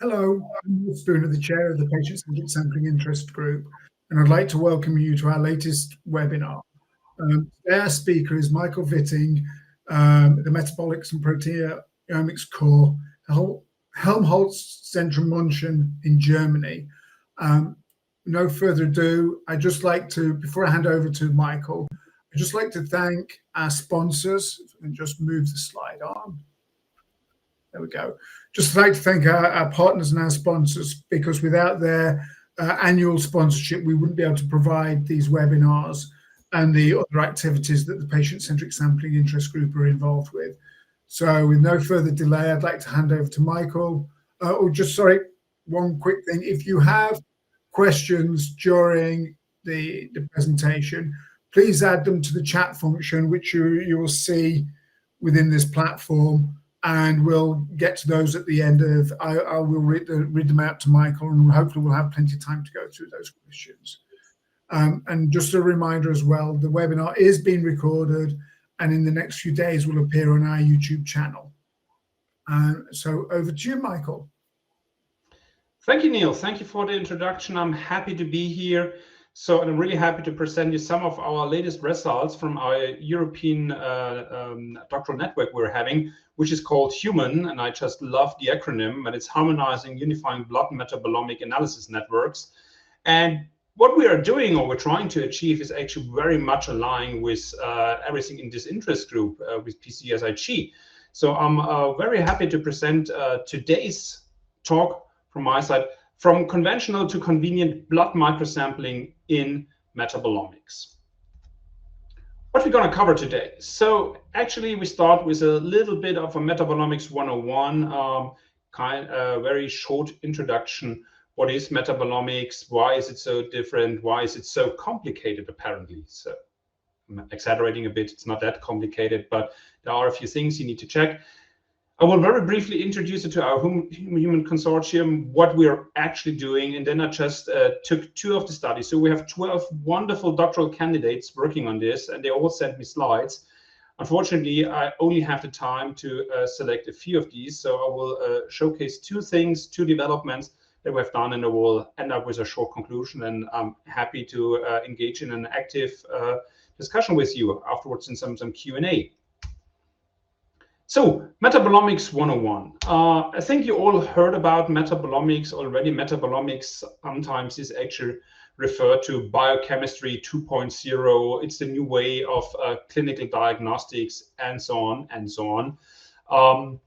Hello, I'm Neil Spooner, the chair of the Patient-Centric Sampling Interest Group, and I'd like to welcome you to our latest webinar. Today our speaker is Michael Witting, the Metabolics and Proteomics Core, Helmholtz Zentrum München in Germany. No further ado, I'd just like to, before I hand over to Michael, I'd just like to thank our sponsors, and just move the slide on. There we go. Just like to thank our partners and our sponsors, because without their annual sponsorship, we wouldn't be able to provide these webinars and the other activities that the Patient-Centric Sampling Interest Group are involved with. So with no further delay, I'd like to hand over to Michael. One quick thing. If you have questions during the presentation, please add them to the chat function, which you will see within this platform, and we'll get to those at the end of. I will read them out to Michael, and hopefully we'll have plenty of time to go through those questions. And just a reminder as well, the webinar is being recorded, and in the next few days will appear on our YouTube channel. So over to you, Michael. Thank you, Neil. Thank you for the introduction. I'm happy to be here. So I'm really happy to present you some of our latest results from our European doctoral network we're having, which is called HUMAN, and I just love the acronym, but it's Harmonizing Unifying Blood Metabolomic Analysis Networks. And what we are doing, or we're trying to achieve, is actually very much aligned with everything in this interest group with PCSIG. So I'm very happy to present today's talk from my side, from conventional to convenient blood microsampling in metabolomics. What we're going to cover today. So actually we start with a little bit of a metabolomics 101, very short introduction. What is metabolomics? Why is it so different? Why is it so complicated apparently? So I'm exaggerating a bit, it's not that complicated, but there are a few things you need to check. I will very briefly introduce you to our HUMAN Consortium, what we are actually doing, and then I just took 2 of the studies. So we have 12 wonderful doctoral candidates working on this, and they all sent me slides. Unfortunately, I only have the time to select a few of these, so I will showcase 2 things, 2 developments that we've done, and I will end up with a short conclusion, and I'm happy to engage in an active discussion with you afterwards in some Q&A. So, Metabolomics 101. I think you all heard about metabolomics already. Metabolomics sometimes is actually referred to biochemistry 2.0. It's the new way of clinical diagnostics, and so on and so on.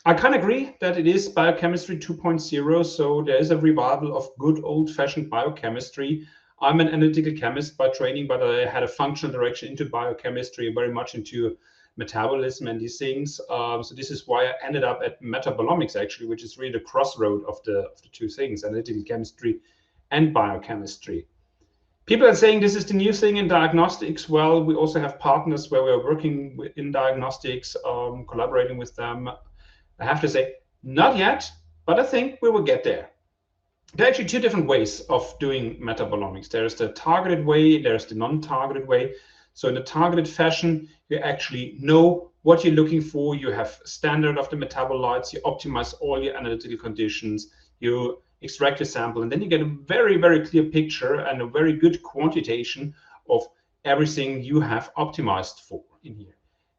I can agree that it is biochemistry 2.0. So there is a revival of good old-fashioned biochemistry. I'm an analytical chemist by training, but I had a functional direction into biochemistry, very much into metabolism and these things. So this is why I ended up at metabolomics, actually, which is really the crossroad of the 2 things, analytical chemistry and biochemistry. People are saying this is the new thing in diagnostics. Well, we also have partners where we're working in diagnostics, collaborating with them. I have to say, not yet, but I think we will get there. There are actually 2 different ways of doing metabolomics. There's the targeted way, there's the non-targeted way. So in a targeted fashion, you actually know what you're looking for. You have standard of the metabolites, you optimize all your analytical conditions, you extract your sample, and then you get a very, very clear picture and a very good quantitation of everything you have optimized for in here.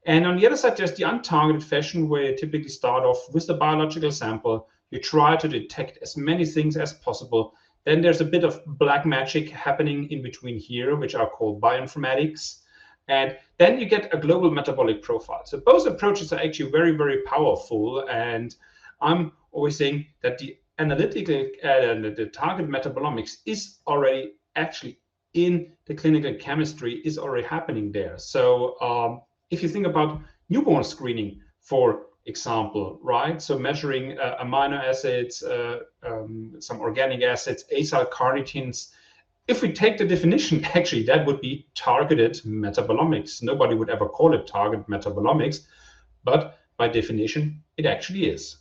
And on the other side, there's the untargeted fashion, where you typically start off with the biological sample. You try to detect as many things as possible. Then there's a bit of black magic happening in between here, which are called bioinformatics. And then you get a global metabolic profile. So both approaches are actually very, very powerful. And I'm always saying that the analytical, the target metabolomics is already actually in the clinical chemistry, is already happening there. So if you think about newborn screening, for example, right? So measuring amino acids, some organic acids, acyl carnitines. If we take the definition, actually, that would be targeted metabolomics. Nobody would ever call it target metabolomics, but by definition, it actually is.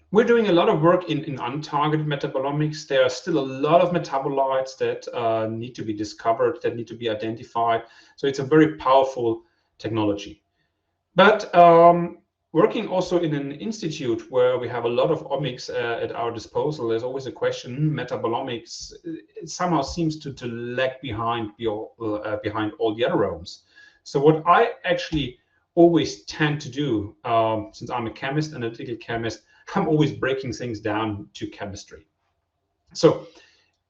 We're doing a lot of work in untargeted metabolomics. There are still a lot of metabolites that need to be discovered, that need to be identified. So it's a very powerful technology. But Working also in an institute where we have a lot of omics at our disposal, there's always a question, metabolomics it somehow seems to lag behind behind all the other realms. So what I actually always tend to do, since I'm a chemist, analytical chemist, I'm always breaking things down to chemistry. So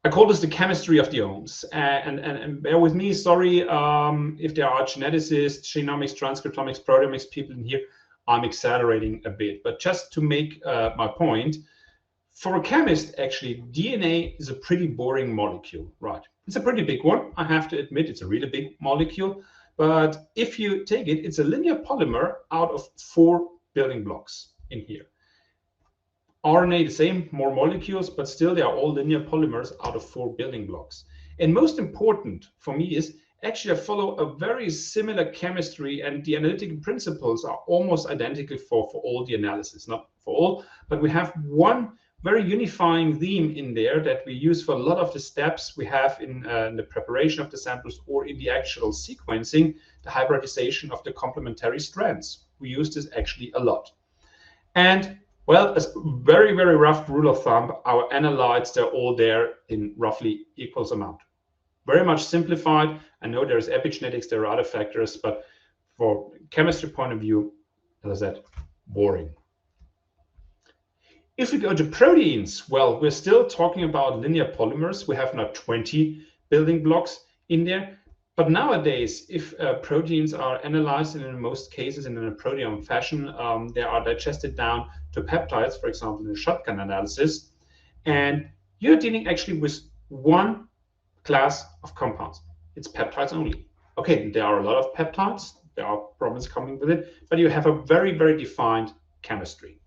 I call this the chemistry of the omes. And bear with me, sorry if there are geneticists, genomics, transcriptomics, proteomics people in here, I'm exaggerating a bit. But just to make my point, for a chemist, actually, DNA is a pretty boring molecule, right? It's a pretty big one. I have to admit, it's a really big molecule. But if you take it, it's a linear polymer out of 4 building blocks in here. RNA, the same, more molecules, but still they are all linear polymers out of 4 building blocks. And most important for me is actually I follow a very similar chemistry, and the analytical principles are almost identical for all the analysis, not for all, but we have one very unifying theme in there that we use for a lot of the steps we have in the preparation of the samples or in the actual sequencing, the hybridization of the complementary strands. We use this actually a lot. And well, as very, very rough rule of thumb, our analytes, they're all there in roughly equals amount. Very much simplified. I know there's epigenetics, there are other factors, but for chemistry point of view, as I said, boring. If we go to proteins, well, we're still talking about linear polymers. We have now 20 building blocks in there. But nowadays, if proteins are analyzed, and in most cases in a proteome fashion, they are digested down to peptides, for example, in a shotgun analysis. And you're dealing actually with one class of compounds. It's peptides only. Okay, there are a lot of peptides. There are problems coming with it, but you have a very, very defined chemistry.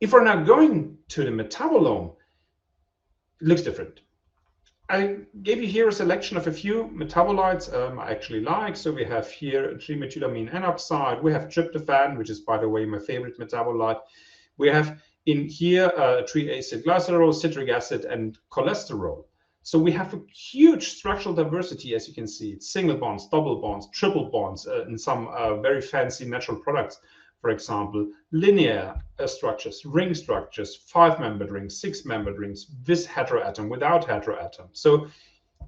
If we're now going to the metabolome, it looks different. I gave you here a selection of a few metabolites I actually like. So we have here 3-methylamine N oxide. We have tryptophan, which is, by the way, my favorite metabolite. We have in here 3-acylglycerol, citric acid, and cholesterol. So we have a huge structural diversity, as you can see. It's single bonds, double bonds, triple bonds, in some very fancy natural products. For example, linear structures, ring structures, 5-membered rings, 6-membered rings, with heteroatom, without heteroatom. So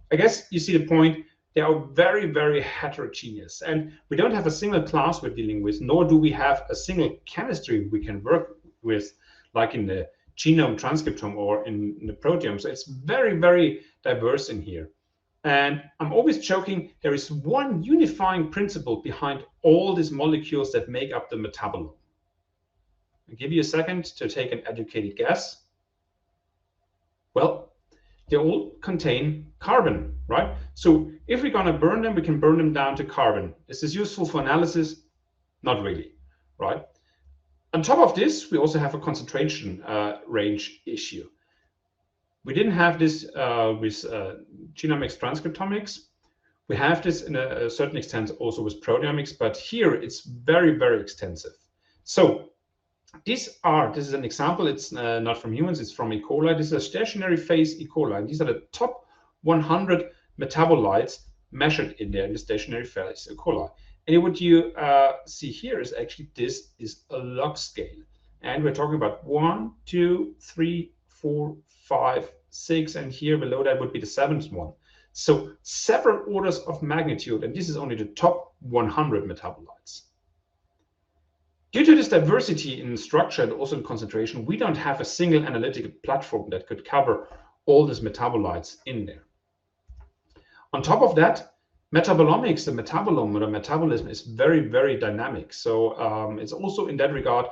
I guess you see the point. They are very, very heterogeneous. And we don't have a single class we're dealing with, nor do we have a single chemistry we can work with, like in the genome, transcriptome, or in the proteome. So it's very, very diverse in here. And I'm always joking, there is one unifying principle behind all these molecules that make up the metabolome. I'll give you a second to take an educated guess. Well, they all contain carbon, right? So if we're going to burn them, we can burn them down to carbon. Is this useful for analysis? Not really, right? On top of this, we also have a concentration range issue. We didn't have this with genomics, transcriptomics. We have this in a certain extent also with proteomics, but here it's very, very extensive. So this is an example. It's not from humans, it's from E. coli. This is a stationary phase E. coli. And these are the top 100 metabolites measured in there in the stationary phase E. coli. And what you see here is actually this is a log scale. And we're talking about 1, 2, 3, 4, 5, 6, and here below that would be the 7th one. So several orders of magnitude, and this is only the top 100 metabolites. Due to this diversity in structure and also in concentration, we don't have a single analytical platform that could cover all these metabolites in there. On top of that, metabolomics, the metabolome or the metabolism is very, very dynamic. So it's also in that regard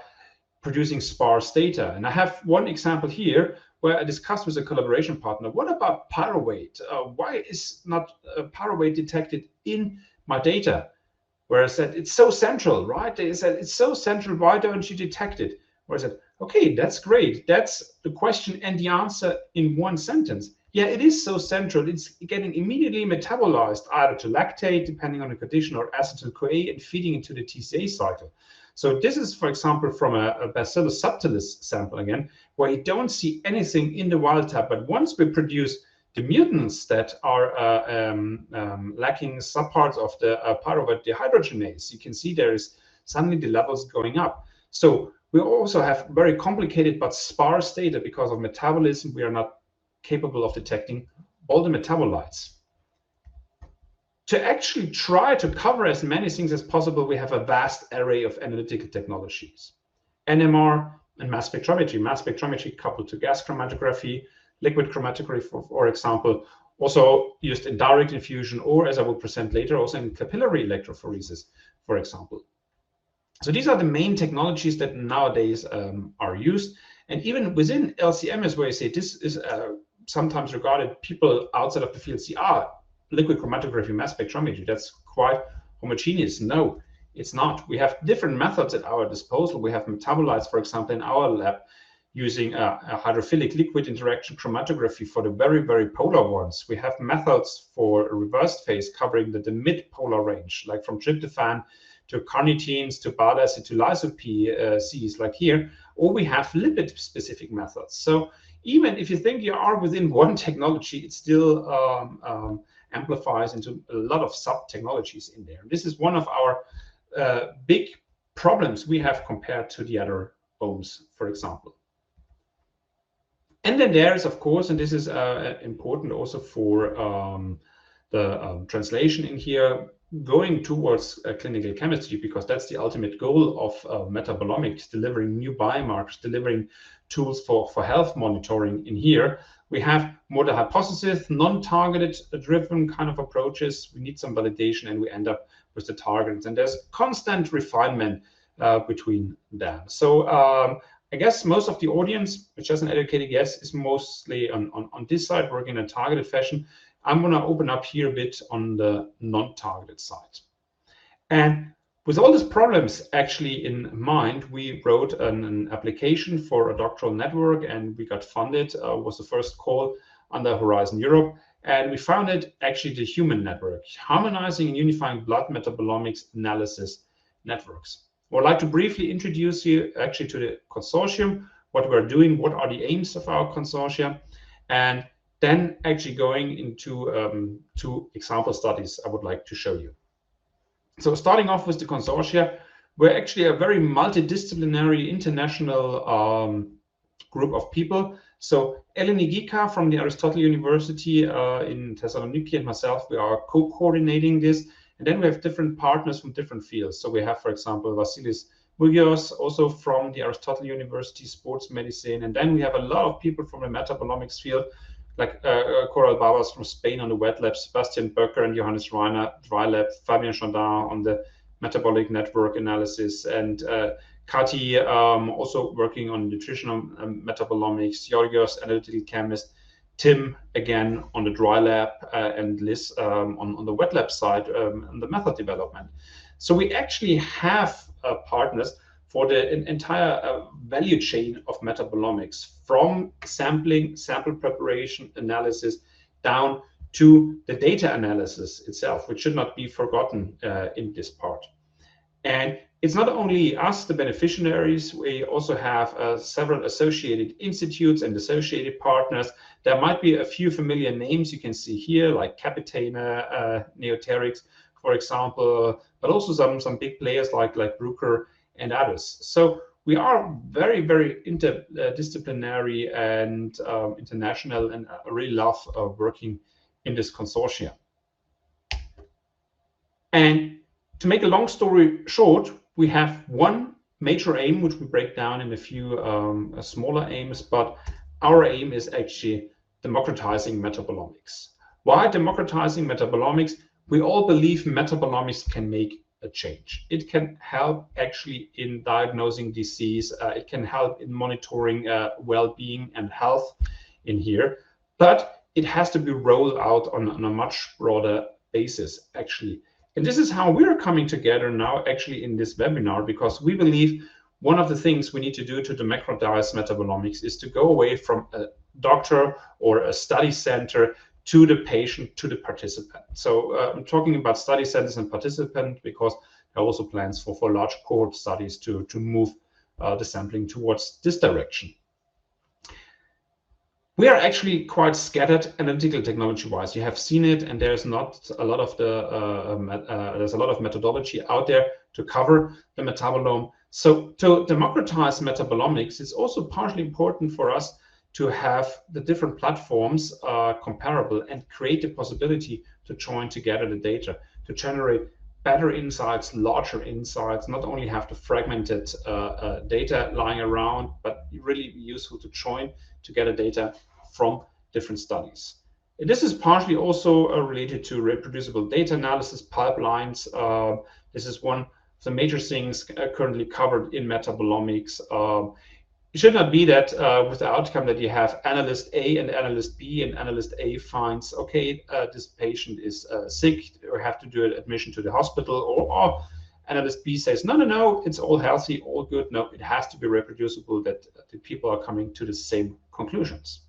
producing sparse data. And I have one example here where I discussed with a collaboration partner, what about pyruvate? Why is not pyruvate detected in my data? Where I said, it's so central, right? They said, it's so central, why don't you detect it? Where I said, okay, that's great. That's the question and the answer in one sentence. Yeah, it is so central. It's getting immediately metabolized either to lactate, depending on the condition, or acetyl-CoA, and feeding into the TCA cycle. So this is, for example, from a Bacillus subtilis sample again, where you don't see anything in the wild type. But once we produce the mutants that are lacking subparts of the pyruvate dehydrogenase, you can see there is suddenly the levels going up. So we also have very complicated but sparse data because of metabolism. We are not capable of detecting all the metabolites. To actually try to cover as many things as possible, we have a vast array of analytical technologies. NMR and mass spectrometry. Mass spectrometry coupled to gas chromatography, liquid chromatography, for example, also used in direct infusion, or as I will present later, also in capillary electrophoresis, for example. So these are the main technologies that nowadays are used. And even within LCMS, where I say this is sometimes regarded, people outside of the field see, liquid chromatography, mass spectrometry, that's quite homogeneous. No, it's not. We have different methods at our disposal. We have metabolites, for example, in our lab, using a hydrophilic liquid interaction chromatography for the very, very polar ones. We have methods for reversed phase covering the mid-polar range, like from tryptophan to carnitines to bile acid to lyso-Cs, like here, or we have lipid-specific methods. So even if you think you are within one technology, it still amplifies into a lot of sub-technologies in there. This is one of our big problems we have compared to the other OMs, for example. And then there is, of course, and this is important also for the translation in here, going towards clinical chemistry, because that's the ultimate goal of metabolomics, delivering new biomarkers, delivering tools for health monitoring in here. We have more the hypothesis, non-targeted driven kind of approaches. We need some validation and we end up with the targets. And there's constant refinement between them. So I guess most of the audience, which has an educated guess, is mostly on this side, working in a targeted fashion. I'm going to open up here a bit on the non-targeted side. And with all these problems actually in mind, we wrote an application for a doctoral network, and we got funded, was the first call under Horizon Europe. And we founded actually the HUMAN network, Harmonizing and Unifying Blood Metabolomics Analysis Networks. I would like to briefly introduce you actually to the consortium, what we're doing, what are the aims of our consortium, and then actually going into 2 example studies I would like to show you. So starting off with the consortia, we're actually a very multidisciplinary international group of people. So Eleni Gika from the Aristotle University in Thessaloniki and myself, we are co-coordinating this. And then we have different partners from different fields. So we have, for example, Vasilis Mugios, also from the Aristotle University, sports medicine. And then we have a lot of people from the metabolomics field, like Coral Babas from Spain on the wet lab, Sebastian Böcker and Johannes Reiner, dry lab, Fabien Chandin on the metabolic network analysis, and Kati also working on nutritional metabolomics, Georgios, analytical chemist, Tim again on the dry lab, and Liz on the wet lab side on the method development. So we actually have partners for the entire value chain of metabolomics, from sampling, sample preparation, analysis, down to the data analysis itself, which should not be forgotten in this part. And it's not only us, the beneficiaries, we also have several associated institutes and associated partners. There might be a few familiar names you can see here, like Capitana, Neoterix, for example, but also some big players like Bruker and others. So we are very, very interdisciplinary and international, and I really love working in this consortium. And to make a long story short, we have one major aim, which we break down in a few smaller aims, but our aim is actually democratizing metabolomics. Why democratizing metabolomics? We all believe metabolomics can make a change. It can help actually in diagnosing disease. It can help in monitoring well-being and health in here, but it has to be rolled out on a much broader basis, actually. And this is how we're coming together now, actually, in this webinar, because we believe one of the things we need to do to democratize metabolomics is to go away from a doctor or a study center to the patient, to the participant. So I'm talking about study centers and participant because there are also plans for large cohort studies to move the sampling towards this direction. We are actually quite scattered analytical technology-wise. You have seen it, and there's not a lot of there's a lot of methodology out there. to cover the metabolome. So to democratize metabolomics, it's also partially important for us to have the different platforms comparable and create the possibility to join together the data to generate better insights, larger insights, not only have the fragmented data lying around, but really useful to join together data from different studies. And this is partially also related to reproducible data analysis pipelines. This is one of the major things currently covered in metabolomics. It should not be that with the outcome that you have analyst A and analyst B, and analyst A finds, okay, this patient is sick or have to do an admission to the hospital, or analyst B says, no, it's all healthy, all good. No, it has to be reproducible, that the people are coming to the same conclusions.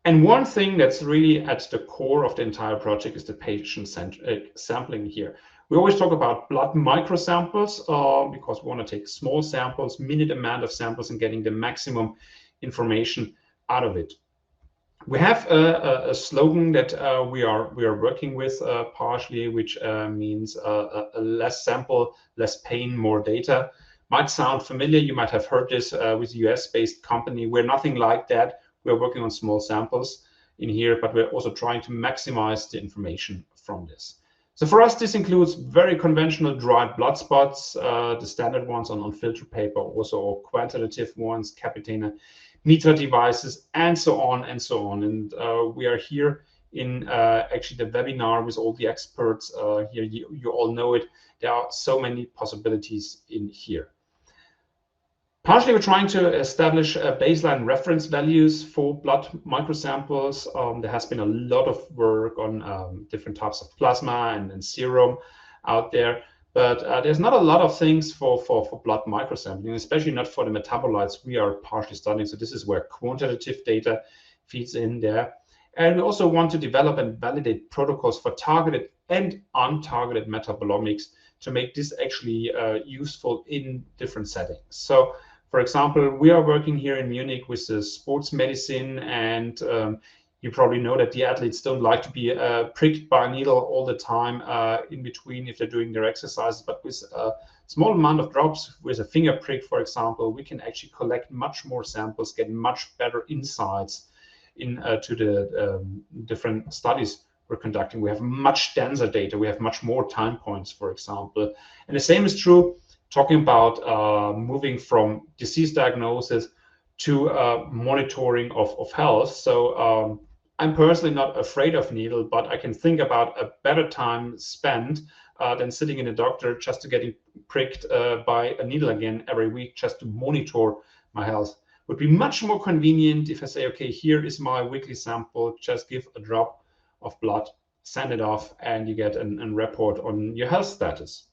And one thing that's really at the core of the entire project is the patient-centric sampling here. We always talk about blood microsamples because we want to take small samples, minute amount of samples, and getting the maximum information out of it. We have a slogan that we are working with partially, which means less sample, less pain, more data. Might sound familiar. You might have heard this with a US-based company. We're nothing like that. We're working on small samples in here, but we're also trying to maximize the information from this. So for us, this includes very conventional dried blood spots, the standard ones on filter paper, also quantitative ones, Capitana, meter devices, and so on and so on. And we are here in actually the webinar with all the experts here. You all know it. There are so many possibilities in here. Partially, we're trying to establish baseline reference values for blood microsamples. There has been a lot of work on different types of plasma and serum out there, but there's not a lot of things for blood microsampling, especially not for the metabolites we are partially studying. So this is where quantitative data feeds in there. And we also want to develop and validate protocols for targeted and untargeted metabolomics to make this actually useful in different settings. So for example, we are working here in Munich with the sports medicine, and you probably know that the athletes don't like to be pricked by a needle all the time in between if they're doing their exercises. But with a small amount of drops, with a finger prick, for example, we can actually collect much more samples, get much better insights into the different studies we're conducting. We have much denser data. We have much more time points, for example. And the same is true talking about moving from disease diagnosis to monitoring of health. So I'm personally not afraid of needle, but I can think about a better time spent than sitting in a doctor just to getting pricked by a needle again every week just to monitor my health. Would be much more convenient if I say, okay, here is my weekly sample, just give a drop of blood, send it off, and you get a report on your health status.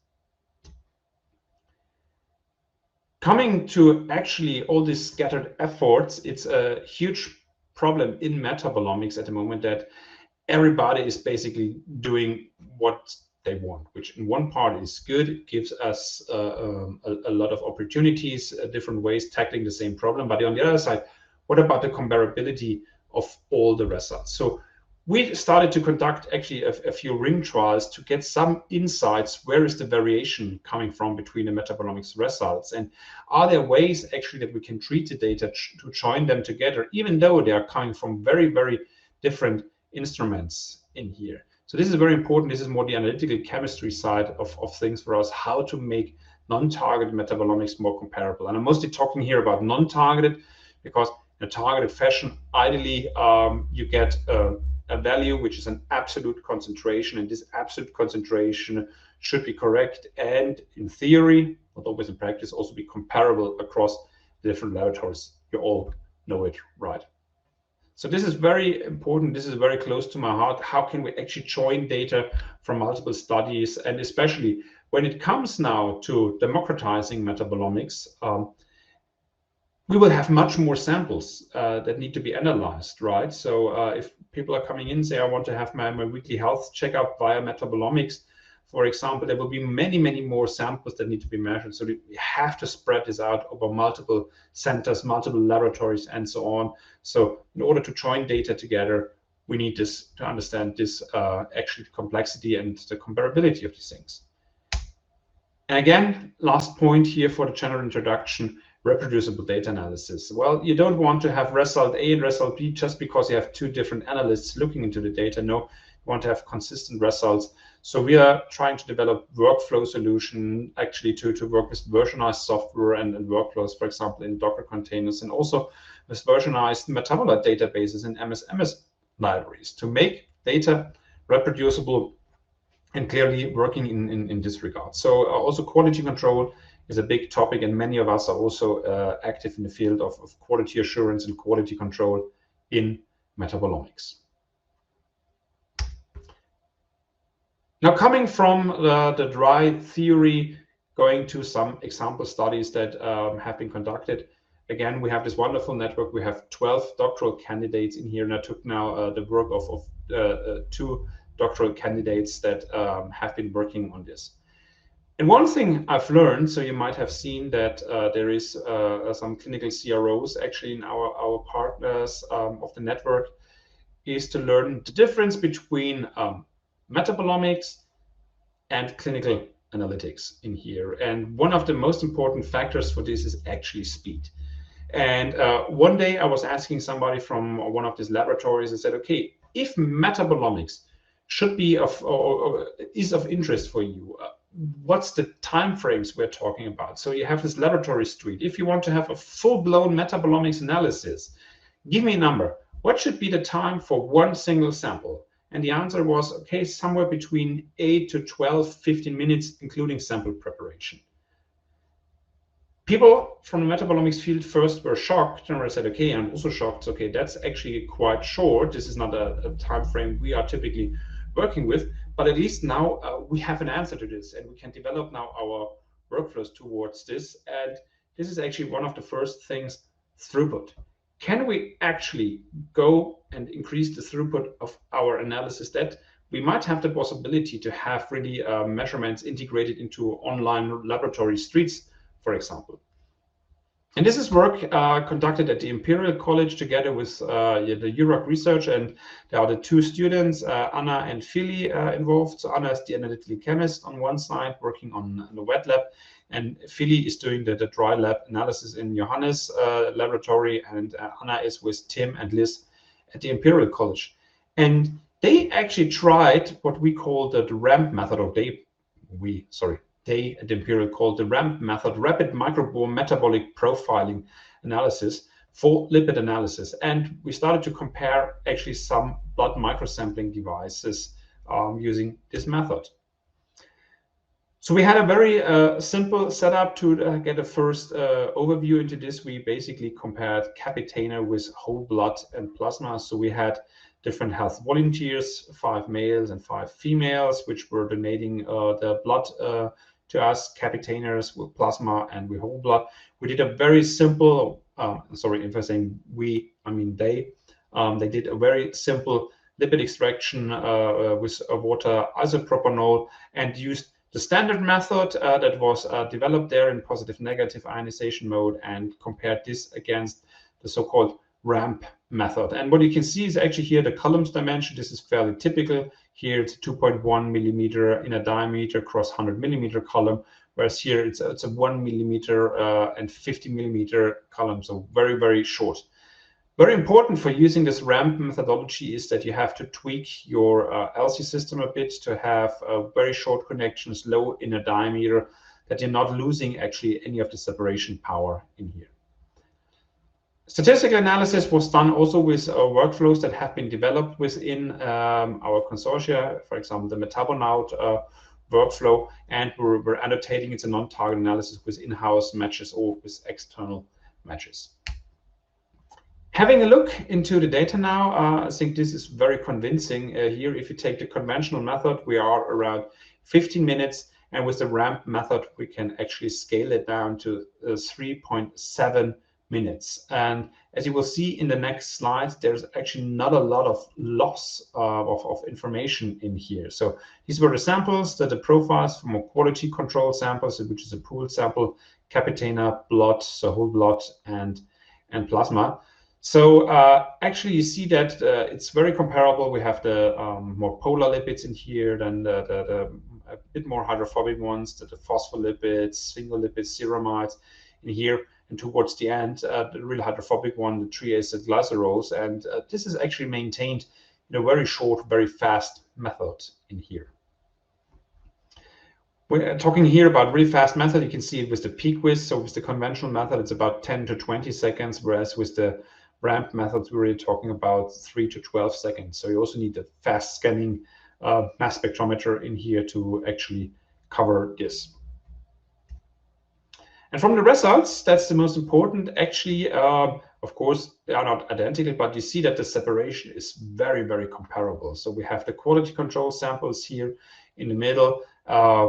Coming to actually all these scattered efforts, it's a huge problem in metabolomics at the moment that everybody is basically doing what they want, which in one part is good. It gives us a lot of opportunities, different ways tackling the same problem. But on the other side, what about the comparability of all the results? So we started to conduct actually a few ring trials to get some insights. Where is the variation coming from between the metabolomics results? And are there ways actually that we can treat the data to join them together, even though they are coming from very, very different instruments in here? So this is very important. This is more the analytical chemistry side of things for us, how to make non-targeted metabolomics more comparable. And I'm mostly talking here about non-targeted because in a targeted fashion, ideally, you get a value which is an absolute concentration, and this absolute concentration should be correct and in theory, not always in practice, also be comparable across the different laboratories. You all know it, right? So this is very important. This is very close to my heart. How can we actually join data from multiple studies? And especially when it comes now to democratizing metabolomics, we will have much more samples that need to be analyzed, right? So if people are coming in, say, I want to have my weekly health checkup via metabolomics, for example, there will be many, many more samples that need to be measured. So we have to spread this out over multiple centers, multiple laboratories, and so on. So in order to join data together, we need this to understand this actually complexity and the comparability of these things. And again, last point here for the general introduction, reproducible data analysis. Well, you don't want to have result A and result B just because you have two different analysts looking into the data. No, you want to have consistent results. So we are trying to develop workflow solution actually to work with versionized software and workflows, for example, in Docker containers, and also with versionized metabolite databases and MS libraries to make data reproducible and clearly working in this regard. So also quality control is a big topic, and many of us are also active in the field of quality assurance and quality control in metabolomics. Now, coming from the dry theory, going to some example studies that have been conducted. Again, we have this wonderful network. We have 12 doctoral candidates in here, and I took now the work of 2 doctoral candidates that have been working on this. And one thing I've learned, so you might have seen that there is some clinical CROs actually in our partners of the network, is to learn the difference between metabolomics and clinical analytics in here. And one of the most important factors for this is actually speed. And one day I was asking somebody from one of these laboratories and said, okay, if metabolomics should be is of interest for you, what's the time frames we're talking about? So you have this laboratory street. If you want to have a full-blown metabolomics analysis, give me a number. What should be the time for one single sample? And the answer was, okay, somewhere between 8 to 12, 15 minutes, including sample preparation. People from the metabolomics field first were shocked, and I said, okay, I'm also shocked. Okay, that's actually quite short. This is not a time frame we are typically working with, but at least now we have an answer to this, and we can develop now our workflows towards this. And this is actually one of the first things, throughput. Can we actually go and increase the throughput of our analysis, that we might have the possibility to have really measurements integrated into online laboratory streets, for example. And this is work conducted at the Imperial College together with the UROC research, and there are the 2 students, Anna and Philly, involved. So Anna is the analytical chemist on one side, working on the wet lab, and Philly is doing the dry lab analysis in Johannes' laboratory, and Anna is with Tim and Liz at the Imperial College. And they actually tried what we call the RAMP method, or they at the Imperial called the RAMP method, Rapid Microbiome Metabolic Profiling Analysis, for lipid analysis. And we started to compare actually some blood microsampling devices using this method. So we had a very simple setup to get a first overview into this. We basically compared capitainer with whole blood and plasma. So we had different health volunteers, 5 males and 5 females, which were donating the blood to us, capitainers with plasma and with whole blood. We did a very simple, sorry, if I'm saying we, I mean they did a very simple lipid extraction with water isopropanol, and used the standard method that was developed there in positive-negative ionization mode, and compared this against the so-called RAMP method. And what you can see is actually here the columns dimension. This is fairly typical. Here it's 2.1 millimeter in a diameter across 100 millimeter column, whereas here it's a 1 millimeter and 50 millimeter column, so very, very short. Very important for using this RAMP methodology is that you have to tweak your LC system a bit to have very short connections, low in a diameter, that you're not losing actually any of the separation power in here. Statistical analysis was done also with workflows that have been developed within our consortia, for example, the Metabonaut workflow, and we're annotating it's a non-target analysis with in-house matches or with external matches. Having a look into the data now, I think this is very convincing. Here, if you take the conventional method, we are around 15 minutes, and with the RAMP method, we can actually scale it down to 3.7 minutes. And as you will see in the next slides, there's actually not a lot of loss of information in here. So these were the samples, the profiles from a quality control samples, which is a pooled sample, capitainer, blood, so whole blood, and plasma. So actually you see that it's very comparable. We have the more polar lipids in here than the a bit more hydrophobic ones, the phospholipids, sphingolipids, ceramides in here, and towards the end, the really hydrophobic one, the triacid glycerols. And this is actually maintained in a very short, very fast method in here. We're talking here about really fast method. You can see it with the PQuiz. So with the conventional method, it's about 10 to 20 seconds, whereas with the ramp methods, we're really talking about 3 to 12 seconds. So you also need a fast scanning mass spectrometer in here to actually cover this. And from the results, that's the most important. Actually, of course, they are not identical, but you see that the separation is very, very comparable. So we have the quality control samples here in the middle.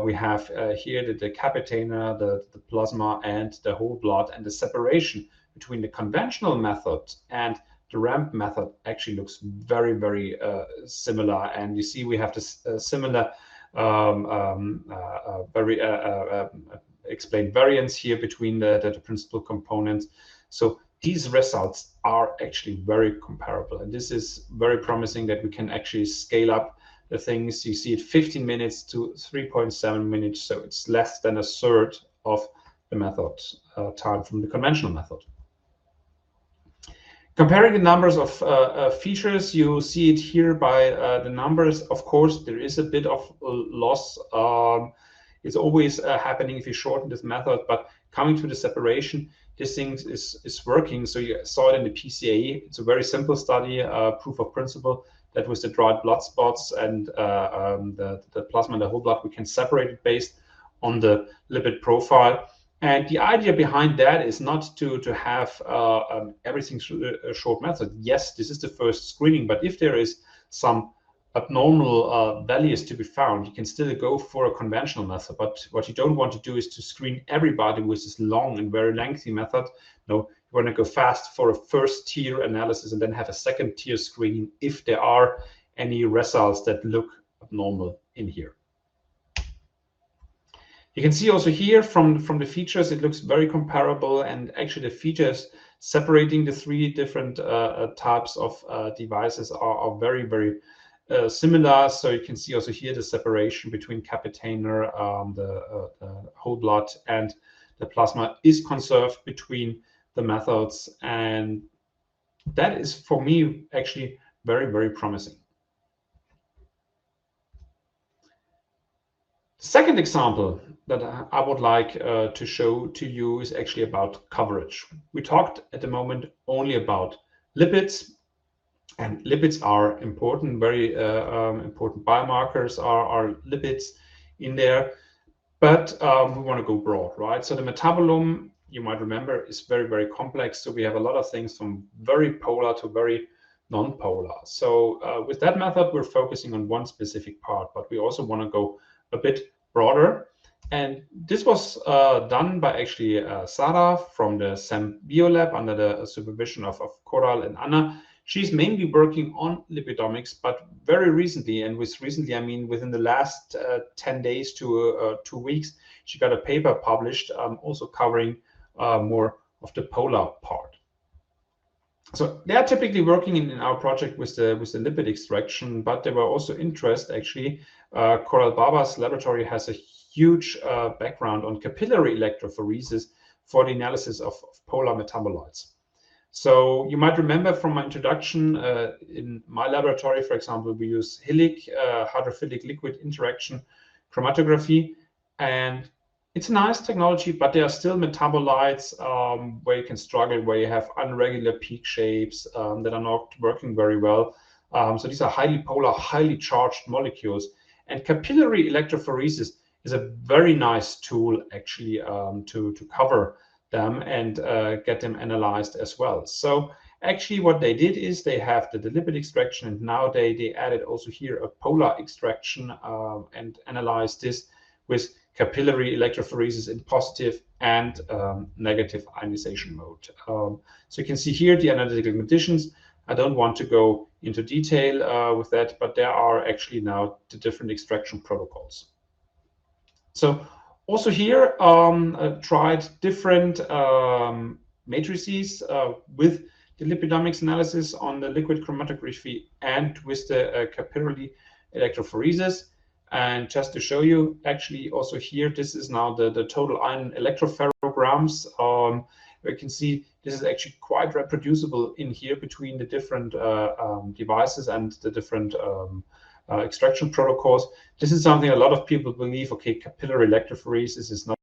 We have here the capitainer, the plasma, and the whole blood. And the separation between the conventional method and the ramp method actually looks very, very similar. And you see we have this similar very explained variance here between the principal components. So these results are actually very comparable. And this is very promising that we can actually scale up the things. You see it 15 minutes to 3.7 minutes. So it's less than a third of the method time from the conventional method. Comparing the numbers of features, you see it here by the numbers. Of course, there is a bit of loss. It's always happening if you shorten this method, but coming to the separation, this thing is working. So you saw it in the PCA. It's a very simple study, proof of principle, that with the dried blood spots and the plasma and the whole blood, we can separate it based on the lipid profile. And the idea behind that is not to have everything through a short method. Yes, this is the first screening, but if there is some abnormal values to be found, you can still go for a conventional method. But what you don't want to do is to screen everybody with this long and very lengthy method. No, you want to go fast for a first tier analysis and then have a second tier screening if there are any results that look abnormal in here. You can see also here from the features, it looks very comparable, and actually the features separating the three different types of devices are very, very similar. So you can see also here the separation between capitainer, the whole blood, and the plasma is conserved between the methods. And that is, for me, actually very, very promising. The second example that I would like to show to you is actually about coverage. We talked at the moment only about lipids, and lipids are important, very important biomarkers are lipids in there, but we want to go broad, right? So the metabolome, you might remember, is very, very complex. So we have a lot of things from very polar to very non-polar. So with that method, we're focusing on one specific part, but we also want to go a bit broader. And this was done by actually Sarah from the SEM Biolab under the supervision of Coral and Anna. She's mainly working on lipidomics, but very recently, and with recently I mean within the last 10 days to 2 weeks, she got a paper published also covering more of the polar part. So they are typically working in our project with the lipid extraction, but there were also interest actually. Coral Baba's laboratory has a huge background on capillary electrophoresis for the analysis of polar metabolites. So you might remember from my introduction, in my laboratory, for example, we use HILIC, hydrophilic liquid interaction chromatography, and it's a nice technology, but there are still metabolites where you can struggle, where you have irregular peak shapes that are not working very well. So these are highly polar, highly charged molecules, and capillary electrophoresis is a very nice tool actually to cover them and get them analyzed as well. So actually what they did is they have the lipid extraction, and now they added also here a polar extraction and analyzed this with capillary electrophoresis in positive and negative ionization mode. So you can see here the analytical conditions. I don't want to go into detail with that, but there are actually now the different extraction protocols. So also here, tried different matrices with the lipidomics analysis on the liquid chromatography and with the capillary electrophoresis. And just to show you, actually also here, this is now the total iron electropherograms. You can see this is actually quite reproducible in here between the different devices and the different extraction protocols. This is something a lot of people believe, okay, capillary electrophoresis is not